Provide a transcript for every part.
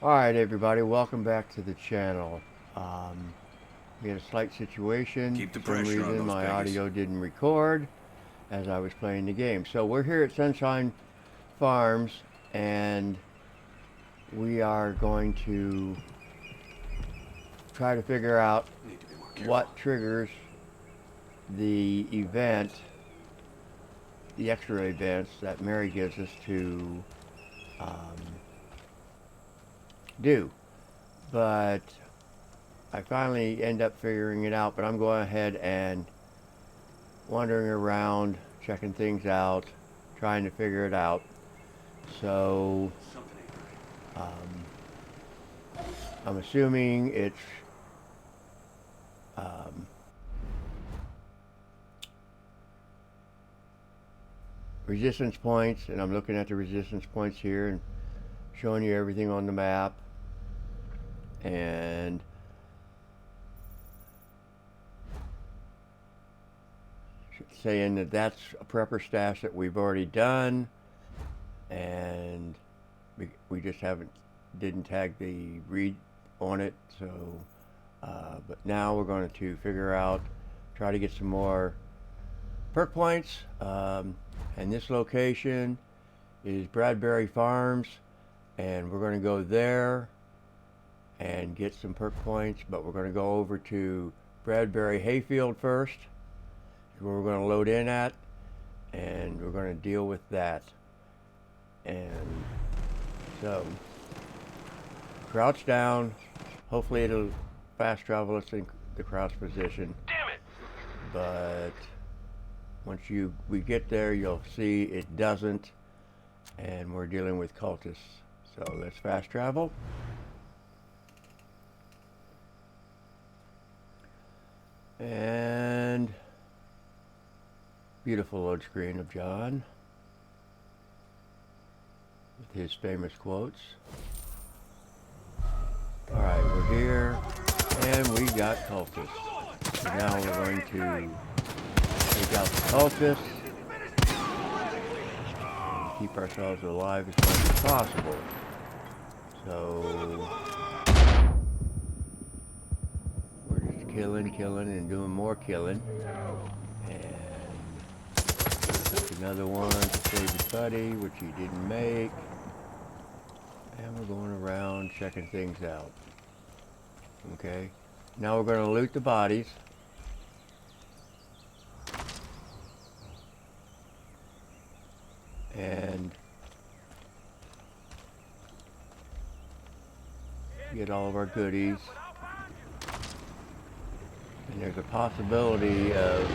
Alright everybody, welcome back to the channel. Um, we had a slight situation. Keep the For some pressure on reason those my piggies. audio didn't record as I was playing the game. So we're here at Sunshine Farms and we are going to try to figure out Need to be more careful. what triggers the event, the extra events that Mary gives us to um, do. But I finally end up figuring it out, but I'm going ahead and wandering around, checking things out, trying to figure it out. So Something ain't right. I'm assuming it's um, resistance points, and I'm looking at the resistance points here and showing you everything on the map, and saying that that's a prepper stash that we've already done, and we just didn't tag the read on it. So but now we're going to figure out, try to get some more perk points, and this location is Bradbury Farms, and we're going to go there and get some perk points, but we're going to go over to Bradbury Hayfield first, where we're going to load in at, and we're going to deal with that. And so crouch down, hopefully it'll fast travel us in the crouch position. Damn it! But once we get there, you'll see it doesn't, and we're dealing with cultists. So let's fast travel. And beautiful load screen of John with his famous quotes. Alright, we're here, and we got cultists. So now we're going to take out the cultists and keep ourselves alive as much as possible. So we're just killing, and doing more killing. And took another one to save his buddy, which he didn't make. And we're going around checking things out. Okay, now we're going to loot the bodies. And get all of our goodies. And there's a possibility of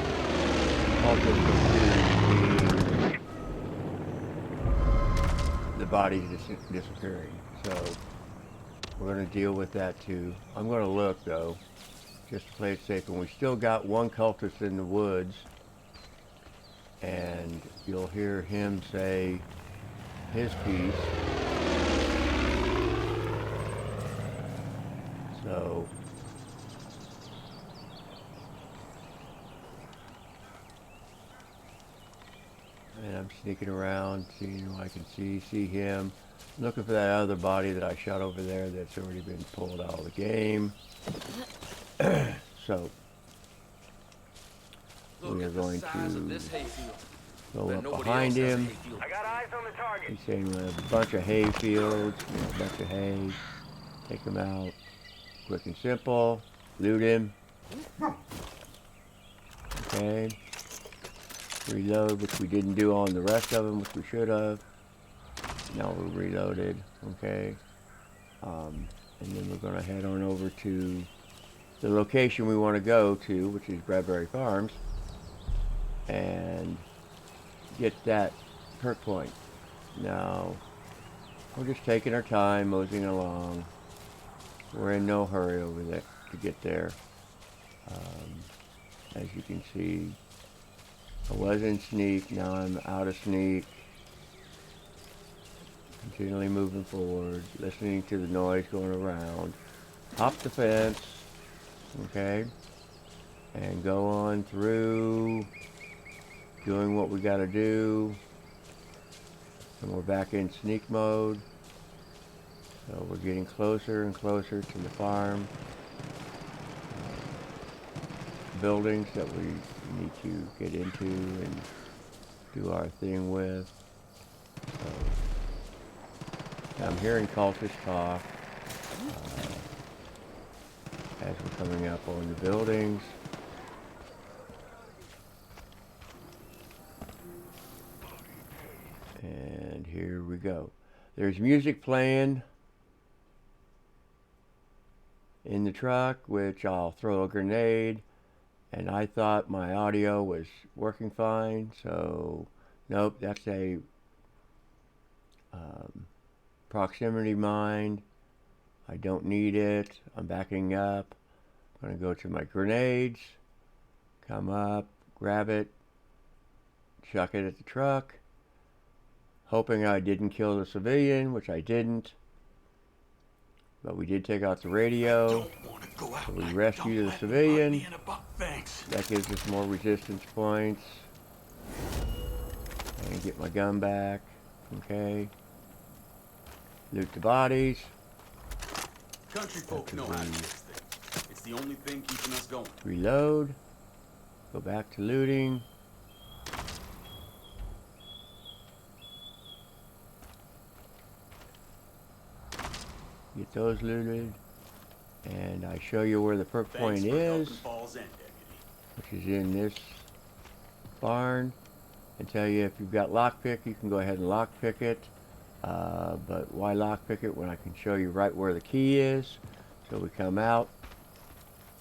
being the bodies disappearing. So we're going to deal with that too. I'm going to look though, just to play it safe. And we still got one cultist in the woods, and you'll hear him say his piece. So and I'm sneaking around, seeing who I can see him. Looking for that other body that I shot over there that's already been pulled out of the game. So we are going to go up behind him. I got eyes on the target. He's saying we have a bunch of hay fields, a bunch of hay. Take him out, quick and simple. Loot him. Okay. Reload, which we didn't do on the rest of them, which we should have. Now we're reloaded. Okay. And then we're going to head on over to the location we want to go to, which is Bradbury Farms, and get that perk point. Now, we're just taking our time, moseying along. We're in no hurry over there to get there. As you can see, I was in sneak, now I'm out of sneak. Continually moving forward, listening to the noise going around. Hop the fence, okay, and go on through, doing what we gotta do. And we're back in sneak mode. So we're getting closer and closer to the farm buildings that we need to get into and do our thing with. So I'm hearing cultists talk as we're coming up on the buildings. And here we go. There's music playing in the truck, which I'll throw a grenade. And I thought my audio was working fine, so nope, that's a proximity mine. I don't need it. I'm backing up. I'm going to go to my grenades, come up, grab it, chuck it at the truck, hoping I didn't kill the civilian, which I didn't. But we did take out the radio. So we rescue the civilian. That gives us more resistance points. And get my gun back. Okay. Loot the bodies. Country folk know how to do this thing. It's the only thing keeping us going. Reload. Go back to looting. Get those looted. And I show you where the perk point is, which is in this barn. And tell you if you've got lockpick, you can go ahead and lockpick it. But why lockpick it when I can show you right where the key is? So we come out,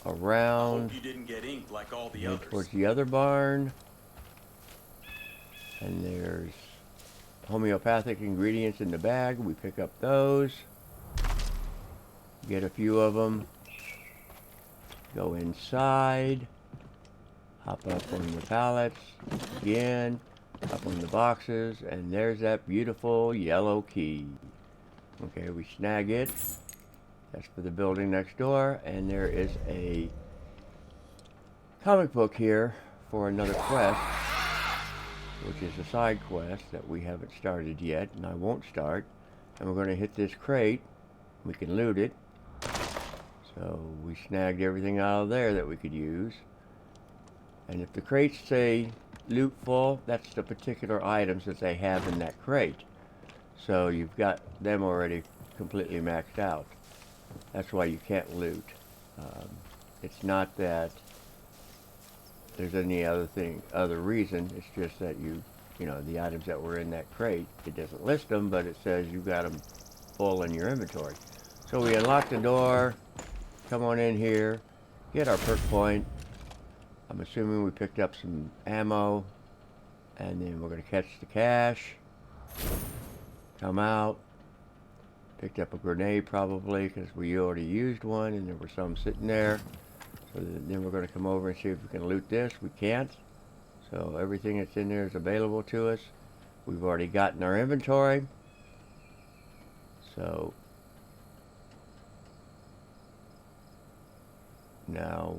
around, you didn't get inked like all the head others. towards the other barn. And there's homeopathic ingredients in the bag. We pick up those. Get a few of them. Go inside. Hop up on the pallets. Again. Up on the boxes. And there's that beautiful yellow key. Okay, we snag it. That's for the building next door. And there is a comic book here for another quest, which is a side quest that we haven't started yet, and I won't start. And we're going to hit this crate. We can loot it. So we snagged everything out of there that we could use. And if the crates say loot full, that's the particular items that they have in that crate. So you've got them already completely maxed out. That's why you can't loot. It's not that there's any other reason. It's just that you know, the items that were in that crate, it doesn't list them, but it says you've got them full in your inventory. So we unlock the door, come on in here, get our perk point. I'm assuming we picked up some ammo, and then we're going to catch the cash, come out, picked up a grenade probably because we already used one and there were some sitting there. So then we're going to come over and see if we can loot this. We can't. So everything that's in there is available to us. We've already gotten our inventory. So now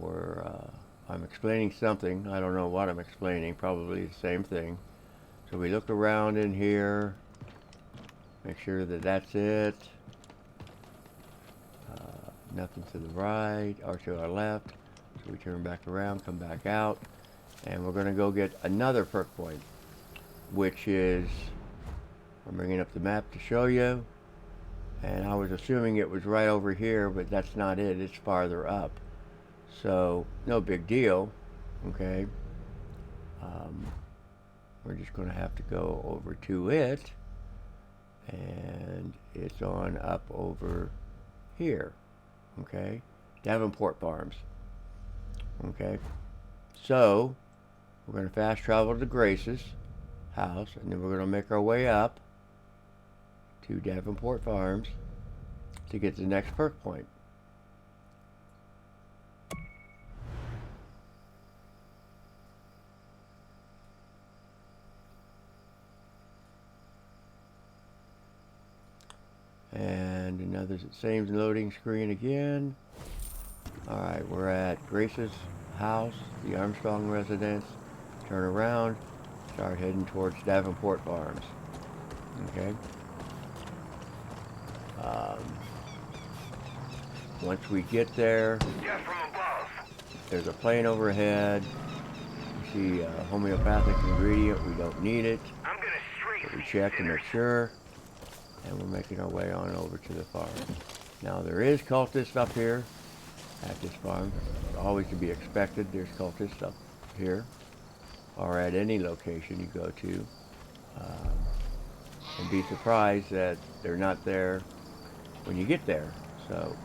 I'm explaining something. I don't know what I'm explaining. Probably the same thing. So we look around in here. Make sure that that's it. Nothing to the right or to our left. So we turn back around, come back out. And we're going to go get another perk point, which is, I'm bringing up the map to show you. And I was assuming it was right over here, but that's not it. It's farther up. So, no big deal. Okay. We're just going to have to go over to it. And it's on up over here. Okay. Davenport Farms. Okay. So, we're going to fast travel to Grace's house, and then we're going to make our way up to Davenport Farms to get the next perk point. And another same loading screen again. Alright, we're at Grace's house, the Armstrong residence. Turn around, start heading towards Davenport Farms. Okay. Once we get there, Death from above. there's a plane overhead. You see a homeopathic ingredient. We don't need it. I'm gonna strafe But we these check to sinners. make sure. And we're making our way on over to the farm. Now there is cultists up here at this farm. Always to be expected. There's cultists up here. Or at any location you go to. And be surprised that they're not there when you get there. So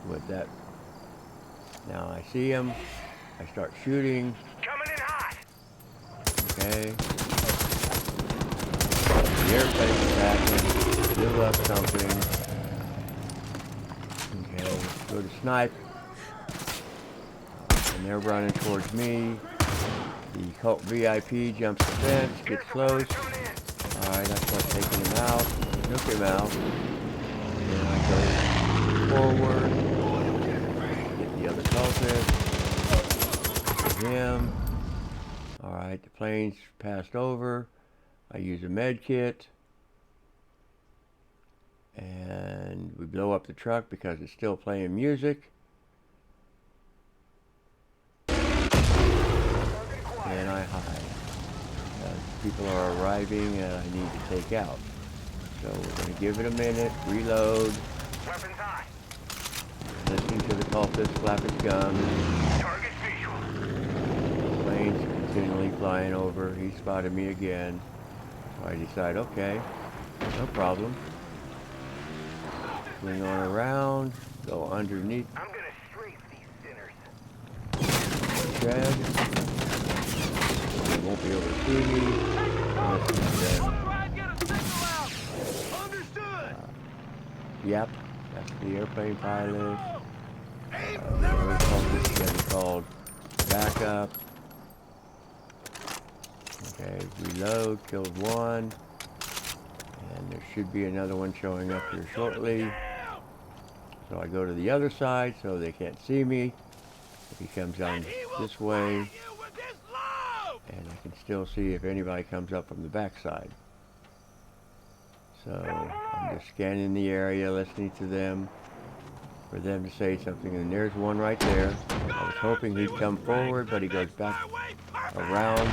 with that, now I see them. I start shooting. Coming in hot. Okay. The airplane's attacking. Blew up something. Okay, let's go to snipe. And they're running towards me. The cult VIP jumps the fence, gets close. Alright, I start taking him out. Took him out. Then I go forward. Get the other cultist. Get him. Alright, the plane's passed over. I use a med kit. And we blow up the truck because it's still playing music. And I hide. People are arriving and I need to take out. So we're going to give it a minute, reload. Weapons high. Listening to the cultist flap his gun. Target visual. Plane's continually flying over. He spotted me again. So I decide, okay, no problem. Swing on around, go underneath I'm gonna strafe these sinners. the shed. They won't be able to see me. Unless yep, that's the airplane pilot. The other cultist is getting called backup. Okay, reload, killed one. And there should be another one showing up here shortly. So I go to the other side so they can't see me. If he comes down this way, and I can still see if anybody comes up from the backside. So I'm just scanning the area, listening to them, for them to say something. And there's one right there. I was hoping he'd come forward, but he goes back around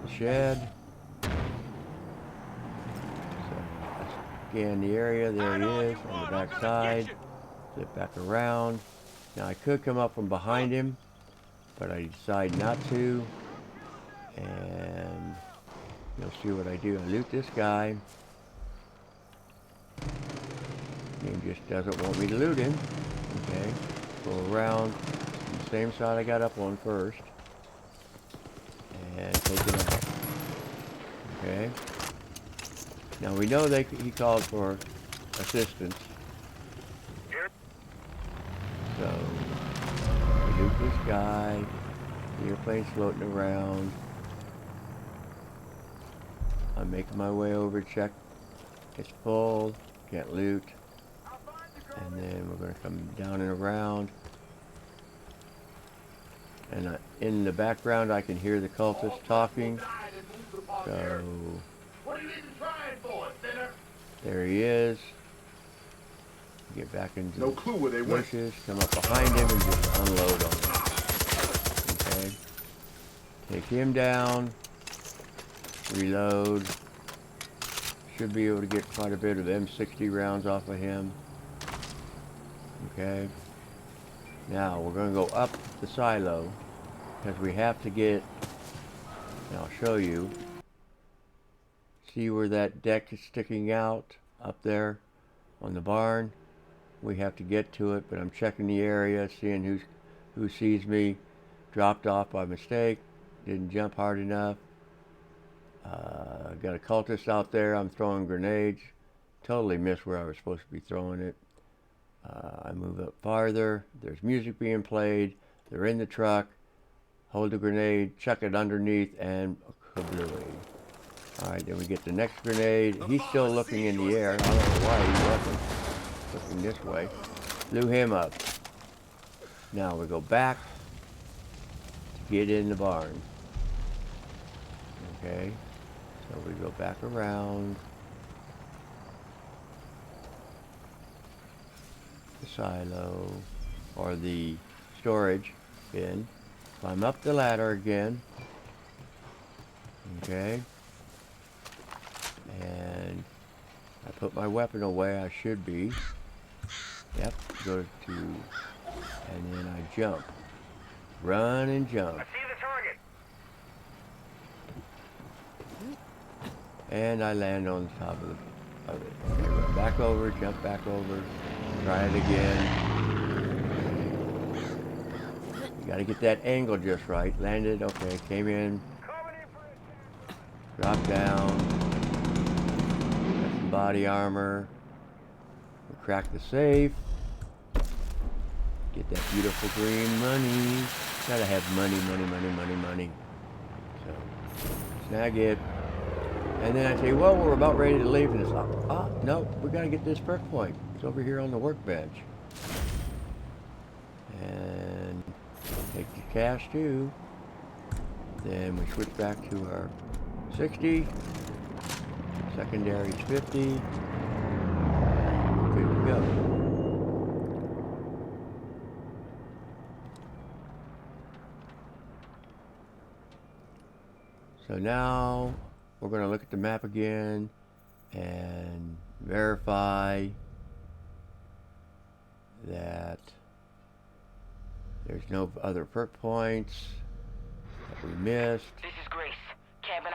the shed. So I scan the area. There he is on the back side. Flip back around. Now I could come up from behind him, but I decide not to. And you'll see what I do. I loot this guy. He just doesn't want me to loot him. Okay. Go around the same side I got up on first. And take him out. Okay. Now we know he called for assistance. So we loot this guy. The airplane's floating around. I'm making my way over to check. It's full. Can't loot. And then we're going to come down and around. And in the background I can hear the cultists talking. So there he is. Get back into No clue where they went. bushes, come up behind him and just unload on him. Okay. Take him down. Reload. Should be able to get quite a bit of M60 rounds off of him. Okay. Now we're going to go up the silo because we have to get, and I'll show you. See where that deck is sticking out up there on the barn? We have to get to it, but I'm checking the area, seeing who sees me. Dropped off by mistake. Didn't jump hard enough. Got a cultist out there. I'm throwing grenades. Totally missed where I was supposed to be throwing it. I move up farther. There's music being played. They're in the truck. Hold the grenade, chuck it underneath, and kablooey. Alright, then we get the next grenade. He's still looking in the air. I don't know why he wasn't looking this way. Blew him up. Now we go back to get in the barn. Okay, so we go back around. the silo or the storage bin. Climb up the ladder again. Okay. And I put my weapon away. I should be. Yep. Go to, and then I jump. Run and jump. I see the target. And I land on the top of it. Okay, run back over, jump back over, try it again. You gotta get that angle just right. Landed, okay, came in, Coming in for a dropped down, got some body armor, we crack the safe, get that beautiful green money. Gotta have money, money, money, money, money. So, snag it. And then I say, well, we're about ready to leave, and it's like, no, we got to get this perk point. It's over here on the workbench. And take the cash too. Then we switch back to our 60. Secondary's 50. And we're good to go. So now we're going to look at the map again and verify that there's no other perk points that we missed. This is Grace. Camping.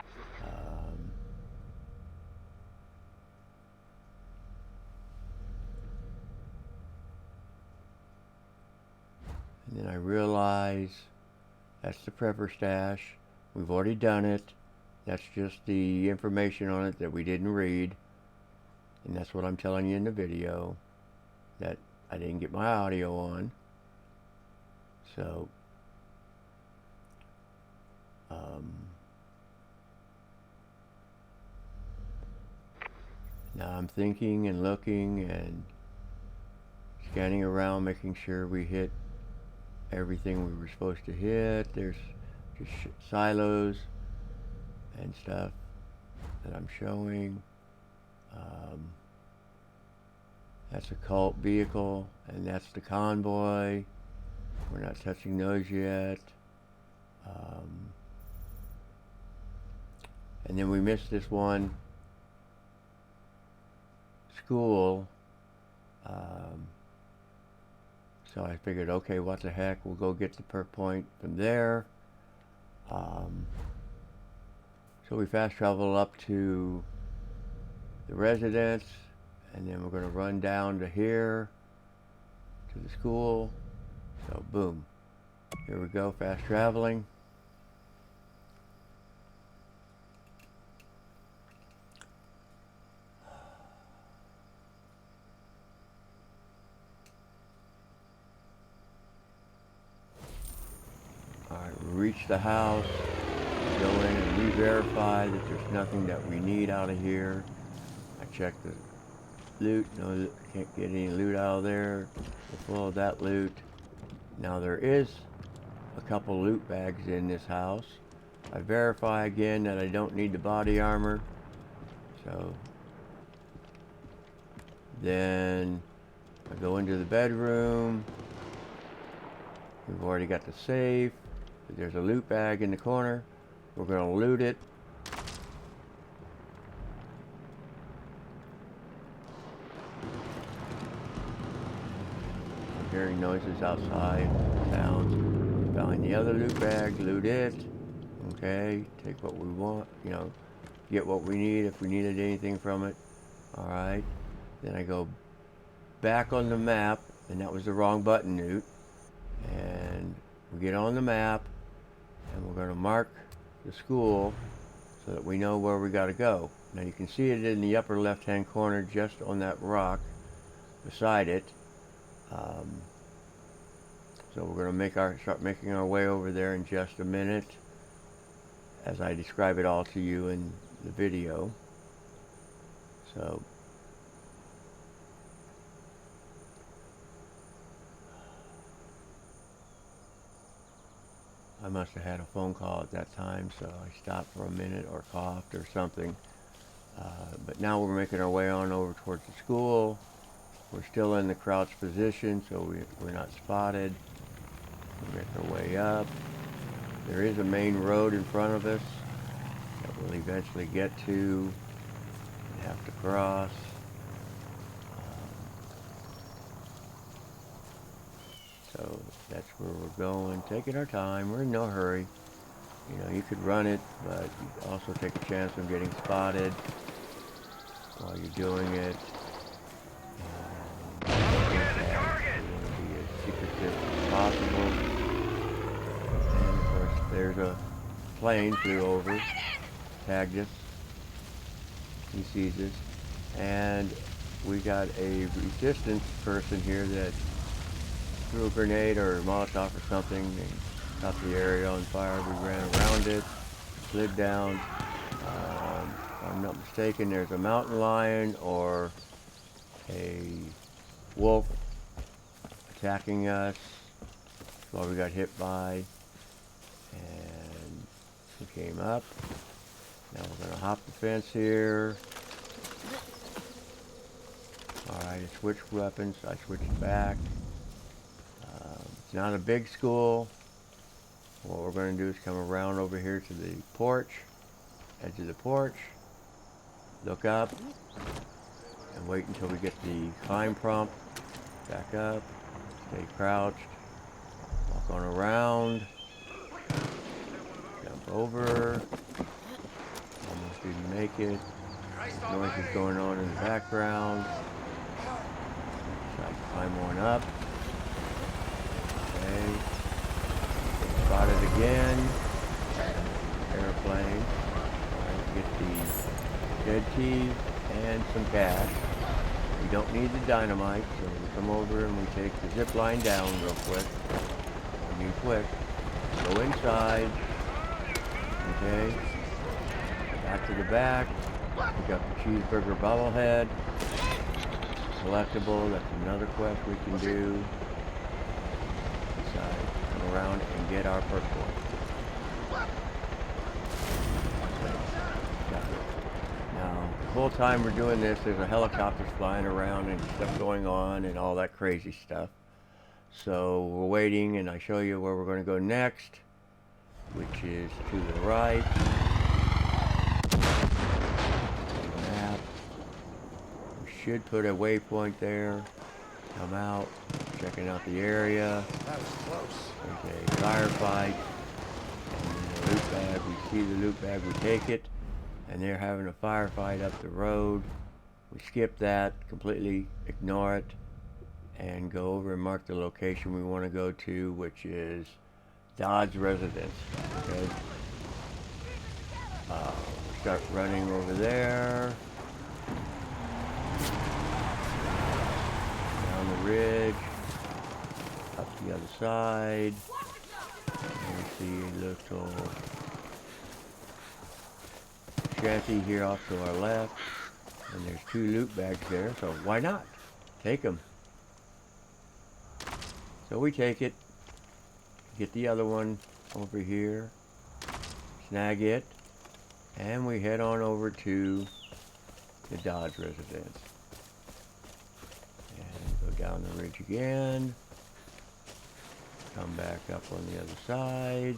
And then I realize that's the prepper stash. We've already done it. That's just the information on it that we didn't read. And that's what I'm telling you in the video. That I didn't get my audio on. So, now I'm thinking and looking and scanning around, making sure we hit everything we were supposed to hit. There's just silos and stuff that I'm showing. That's a cult vehicle, and that's the convoy. We're not touching those yet. And then we missed this one school. So I figured, okay, what the heck, we'll go get the perk point from there. So we fast travel up to the residence, and then we're going to run down to here, to the school. So boom, here we go, fast traveling. Alright, we reach the house, go in and re-verify that there's nothing that we need out of here. I check the loot, no, can't get any loot out of there. We're full of that loot. Now there is a couple loot bags in this house. I verify again that I don't need the body armor. So then I go into the bedroom. We've already got the safe. There's a loot bag in the corner. We're going to loot it. I'm hearing noises outside, sounds. Find the other loot bag, loot it. Okay, take what we want, you know, get what we need if we needed anything from it. Alright, then I go back on the map, and that was the wrong button, Newt. And we get on the map, and we're going to mark the school so that we know where we got to go. Now you can see it in the upper left hand corner just on that rock beside it. So we're going to start making our way over there in just a minute as I describe it all to you in the video. So I must have had a phone call at that time, so I stopped for a minute or coughed or something. But now we're making our way on over towards the school. We're still in the crouch position, so we're not spotted. We're making our way up. There is a main road in front of us that we'll eventually get to and have to cross. So that's where we're going, taking our time. We're in no hurry. You know, you could run it, but you also take a chance on getting spotted while you're doing it. And you want to be as secretive as possible. And of course, there's a plane flew over, tagged us. He sees us, and we got a resistance person here that threw a grenade or a Molotov or something and caught the area on fire. We ran around it, slid down. If I'm not mistaken, there's a mountain lion or a wolf attacking us. That's what we got hit by. And we came up. Now we're going to hop the fence here. Alright, I switched weapons. I switched back. It's not a big school. What we're going to do is come around over here to the porch, edge of the porch, look up, and wait until we get the climb prompt. Back up, stay crouched, walk on around, jump over, almost didn't make it. Noise is going on in the background. Try to climb on up. Okay. Spotted again. Airplane. Alright, get the dead key and some cash. We don't need the dynamite, so we come over and we take the zip line down real quick. I mean quick. Go inside. Okay. Back to the back. We got the cheeseburger bobblehead. Collectible, that's another quest we can do. Inside, come around and get our perk point. Now, the whole time we're doing this, there's a helicopters flying around and stuff going on and all that crazy stuff. So we're waiting, and I show you where we're going to go next, which is to the right. Map. We should put a waypoint there. Come out, checking out the area. That was close. Okay, firefight. And the loot bag, we see the loot bag, we take it. And they're having a firefight up the road. We skip that, completely ignore it, and go over and mark the location we want to go to, which is Dodge residence. Okay. Start running over there. Down the ridge. Up the other side. And we see a little shanty here off to our left. And there's 2 loot bags there, so why not? Take them. So we take it. Get the other one over here. Snag it. And we head on over to the Dodge residence. And go down the ridge again. Come back up on the other side.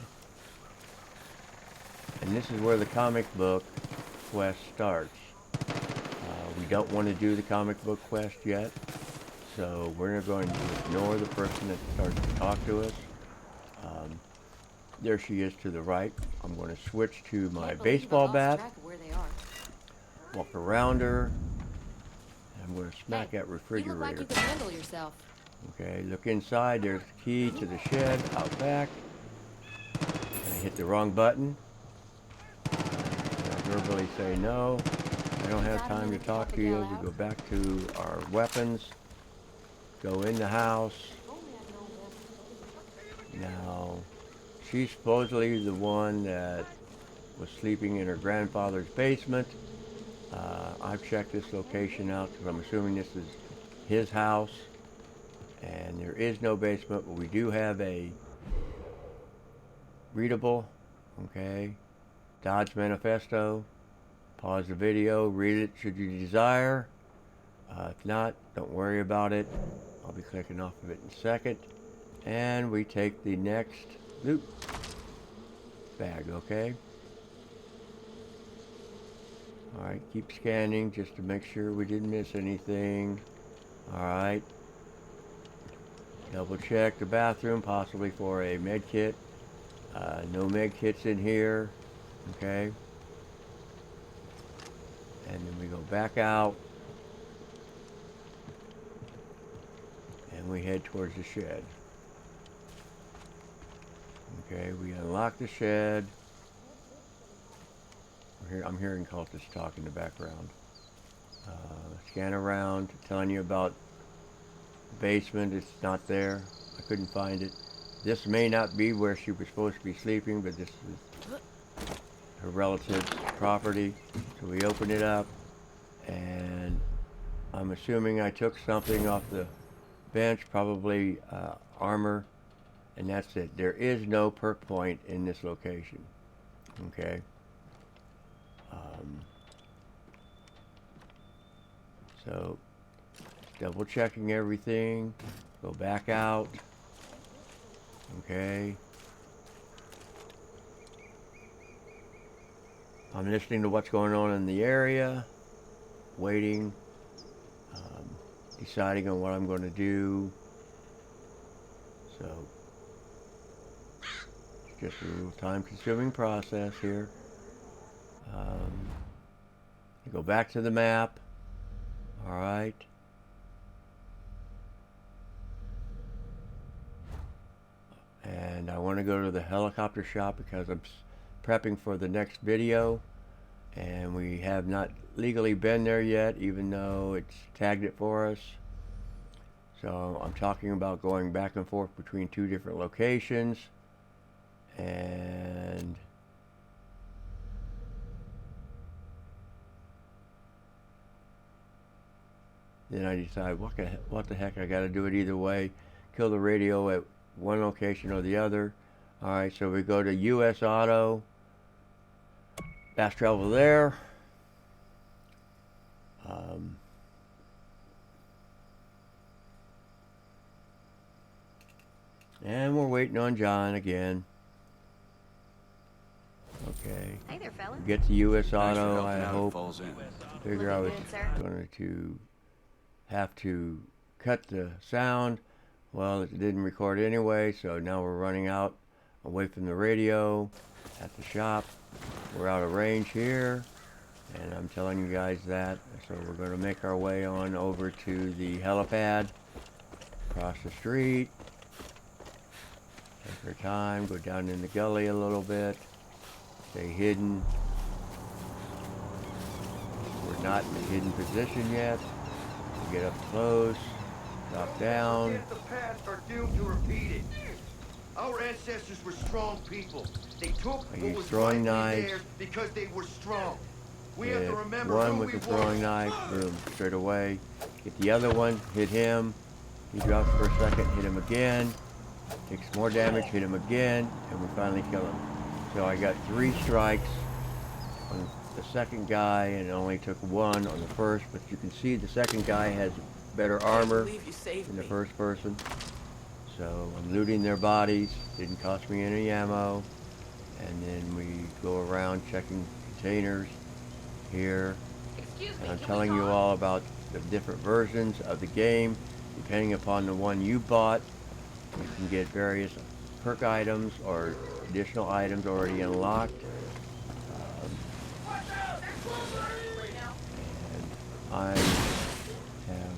And this is where the comic book quest starts. We don't want to do the comic book quest yet. So we're going to ignore the person that starts to talk to us. There she is to the right. I'm going to switch to my baseball bat. Walk around her. I'm going to smack that refrigerator. You look like you can handle yourself. Okay, look inside. There's the key to the shed out back. I hit the wrong button. I verbally say no. I don't have time to talk to you. We go back to our weapons. Go in the house. Now, she's supposedly the one that was sleeping in her grandfather's basement. I've checked this location out because I'm assuming this is his house. And there is no basement, but we do have a readable, okay, Dodge Manifesto. Pause the video, read it should you desire. If not, don't worry about it. I'll be clicking off of it in a second. And we take the next loot bag, okay? Alright, keep scanning just to make sure we didn't miss anything. Alright. Double check the bathroom, possibly for a med kit. No med kits in here. Okay. And then we go back out. And we head towards the shed. Okay, we unlock the shed. I'm hearing cultists talk in the background. Scan around, telling you about the basement. It's not there. I couldn't find it. This may not be where she was supposed to be sleeping, but this is her relative's property. So we open it up, and I'm assuming I took something off the bench, probably armor, and that's it. There is no perk point in this location. Okay. So double checking everything. Go back out. Okay. I'm listening to what's going on in the area, waiting, deciding on what I'm going to do. So it's just a little time-consuming process here. Go back to the map. All right. And I want to go to the helicopter shop because I'm prepping for the next video, and we have not legally been there yet, even though it's tagged it for us. So I'm talking about going back and forth between two different locations, and then I decide what the heck, I got to do it either way. Kill the radio at one location or the other. Alright, so we go to US Auto. Fast travel there. And we're waiting on John again. Okay. Hey there, fella. Get to US Thanks for Auto, helping I out. It hope. falls in. Figure I was Looking good, sir. going to have to cut the sound. Well, it didn't record anyway, so now we're running out away from the radio at the shop. We're out of range here, and I'm telling you guys that. So we're going to make our way on over to the helipad, across the street. Take our time, go down in the gully a little bit, stay hidden. We're not in a hidden position yet. Get up close, drop down. The past are doomed to repeat it. Our ancestors were strong people. They took I what use was throwing rightly knives. theirs because they were strong. We have Hit to remember one who with we the throwing were. knife, boom, straight away. Get the other one, hit him. He drops for a second, hit him again. Takes more damage, hit him again, and we finally kill him. So I got 3 strikes on the second guy, and it only took 1 on the first. But you can see the second guy has better armor than the first person. So I'm looting their bodies. Didn't cost me any ammo. And then we go around checking containers here. Excuse me, And I'm can we telling you talk? all about the different versions of the game. Depending upon the one you bought, you can get various perk items or additional items already unlocked. And I have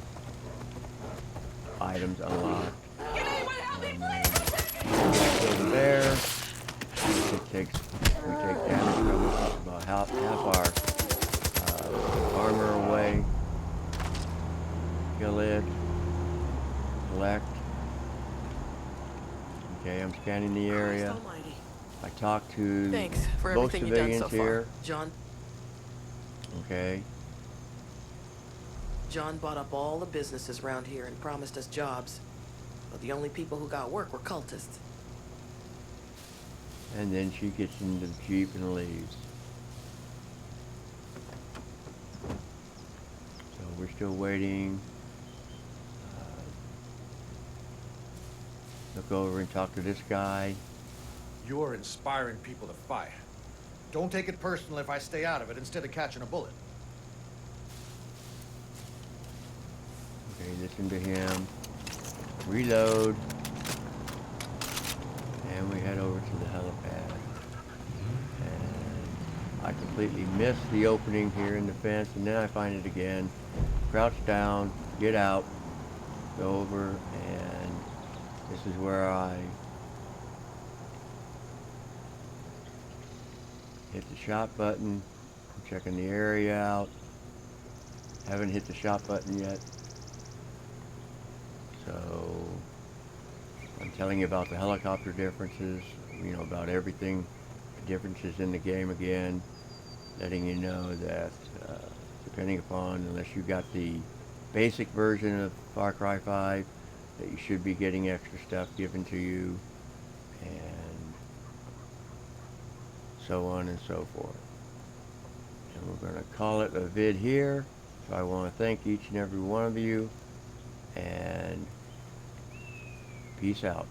items unlocked. Kill the bear. We take damage from it, about half our armor away. Kill it. Collect. Okay, I'm scanning the area. Almighty. I talked to Thanks for both everything you've done civilians so here. far. Okay. John bought up all the businesses around here and promised us jobs. But the only people who got work were cultists. And then she gets into the Jeep and leaves. So we're we're still waiting. Look over and talk to this guy. You're inspiring people to fight. Don't take it personal if I stay out of it instead of catching a bullet. Okay, listen to him. Reload. And we head over to the helipad. And I completely missed the opening here in the fence, and then I find it again. Crouch down, get out, go over, and this is where I hit the shot button. I'm checking the area out. Haven't hit the shot button yet. So I'm telling you about the helicopter differences, you know, about everything, the differences in the game again, letting you know that depending upon, unless you got the basic version of Far Cry 5, that you should be getting extra stuff given to you, and so on and so forth. And we're going to call it a vid here. So I want to thank each and every one of you, and peace out.